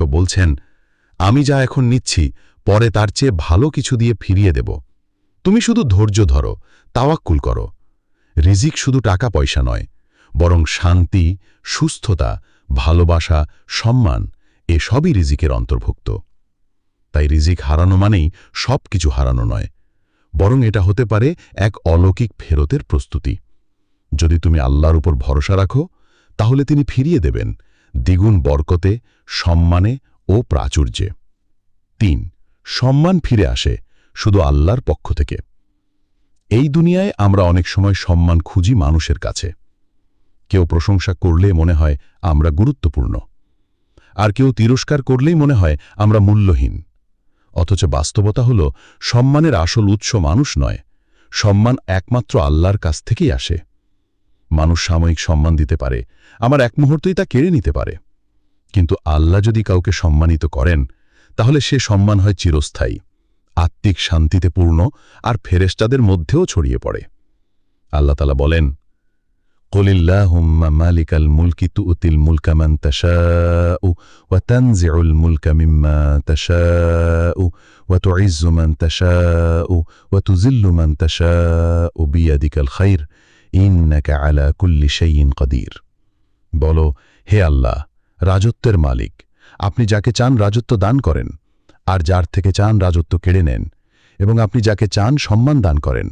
বলছেন, আমি যা এখন নিচ্ছি পরে তার চেয়ে ভালো কিছু দিয়ে ফিরিয়ে দেব। তুমি শুধু ধৈর্য ধরো, তাওয়াক্কুল করো। রিজিক শুধু টাকা পয়সা নয়, বরং শান্তি, সুস্থতা, ভালোবাসা, সম্মান এসবই রিজিকের অন্তর্ভুক্ত। তাই রিজিক হারানো মানেই সব কিছু হারানো নয়, বরং এটা হতে পারে এক অলৌকিক ফেরতের প্রস্তুতি। যদি তুমি আল্লাহর উপর ভরসা রাখো, তাহলে তিনি ফিরিয়ে দেবেন দ্বিগুণ বরকতে, সম্মানে ও প্রাচুর্যে। ৩. সম্মান ফিরে আসে শুধু আল্লাহর পক্ষ থেকে। এই দুনিয়ায় আমরা অনেক সময় সম্মান খুঁজি মানুষের কাছে। কেউ প্রশংসা করলে মনে হয় আমরা গুরুত্বপূর্ণ, আর কেউ তিরস্কার করলেই মনে হয় আমরা মূল্যহীন। অথচ বাস্তবতা হল, সম্মানের আসল উৎস মানুষ নয়, সম্মান একমাত্র আল্লাহর কাছ থেকেই আসে। মানুষ সাময়িক সম্মান দিতে পারে, আমার এক মুহূর্তেই তা কেড়ে নিতে পারে। কিন্তু আল্লাহ যদি কাউকে সম্মানিত করেন, তাহলে সে সম্মান হয় চিরস্থায়ী, আত্মিক শান্তিতে পূর্ণ, আর ফেরেশতাদের মধ্যেও ছড়িয়ে পড়ে। আল্লাহ তাআলা বলেন, কুলিল্লাহুম্মা মালিকাল মুলকি তু'তিল মুলকা মান তাশাউ ওয়া তানজিউল মুলকা মিম্মা তাশাউ ওয়া তুইজ্জু মান তাশাউ ওয়া তুযিল্লু মান তাশাউ বিয়াদিকাল খায়র ইন্নাকা আলা কুল্লি শাইইন কাদির। বলো, হে আল্লাহ, রাজত্বের মালিক, আপনি যাকে চান রাজত্ব দান করেন, আর যার থেকে চান রাজত্ব কেড়ে নেন, এবং আপনি যাকে চান সম্মান দান করেন,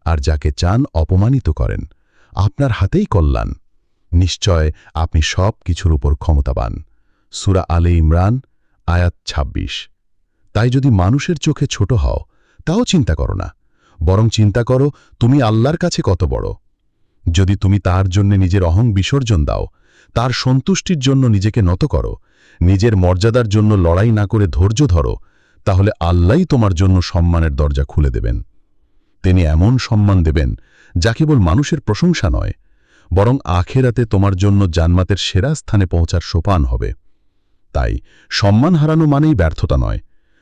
আর যাকে চান অপমানিত করেন। আপনার হাতেই কল্যাণ। নিশ্চয় আপনি সব কিছুর উপর ক্ষমতাবান। সূরা আলে ইমরান, আয়াত ২৬। তাই যদি মানুষের চোখে ছোট হও, তাও চিন্তা করো না, বরং চিন্তা করো তুমি আল্লাহর কাছে কত বড়। যদি তুমি তার জন্য নিজের অহং বিসর্জন দাও, তার সন্তুষ্টির জন্য নিজেকে নত করো, নিজের মর্যাদার জন্য লড়াই না করে ধৈর্য ধরো, তাহলে আল্লাহই তোমার জন্য সম্মানের দরজা খুলে দেবেন। তিনি এমন সম্মান দেবেন যা কেবল মানুষের প্রশংসা নয়, বরং আখিরাতে তোমার জন্য জান্নাতের সেরা স্থানে পৌঁছার সোপান হবে। তাই সম্মান হারানো মানেই ব্যর্থতা নয়,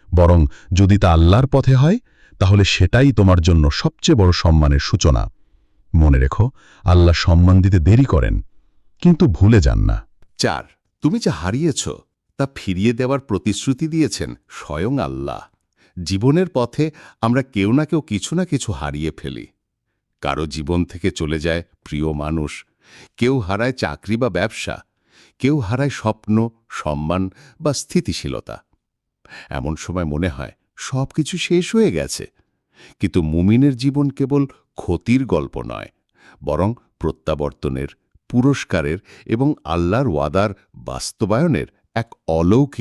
বরং যদি তা আল্লাহর পথে হয়, তাহলে সেটাই তোমার জন্য সবচেয়ে বড় সম্মানের সূচনা। মনে রেখো, আল্লাহ সম্মান দিতে দেরি করেন, কিন্তু ভুলে যান না। ৪. তুমি যা হারিয়েছ তা ফিরিয়ে দেওয়ার প্রতিশ্রুতি দিয়েছেন স্বয়ং আল্লাহ। জীবনের পথে আমরা কেউ না কেউ কিছু না কিছু হারিয়ে ফেলি। কারো জীবন থেকে চলে যায় প্রিয় মানুষ, কেউ হারায় চাকরি বা ব্যবসা, কেউ হারায় স্বপ্ন, সম্মান বা স্থিতিশীলতা। এমন সময় মনে হয় সব কিছু শেষ হয়ে গেছে। কিন্তু মুমিনের জীবন কেবল ক্ষতির গল্প নয়, বরং প্রত্যাবর্তনের, পুরস্কারের এবং আল্লাহর ওয়াদার বাস্তবায়নের এক অলৌকিক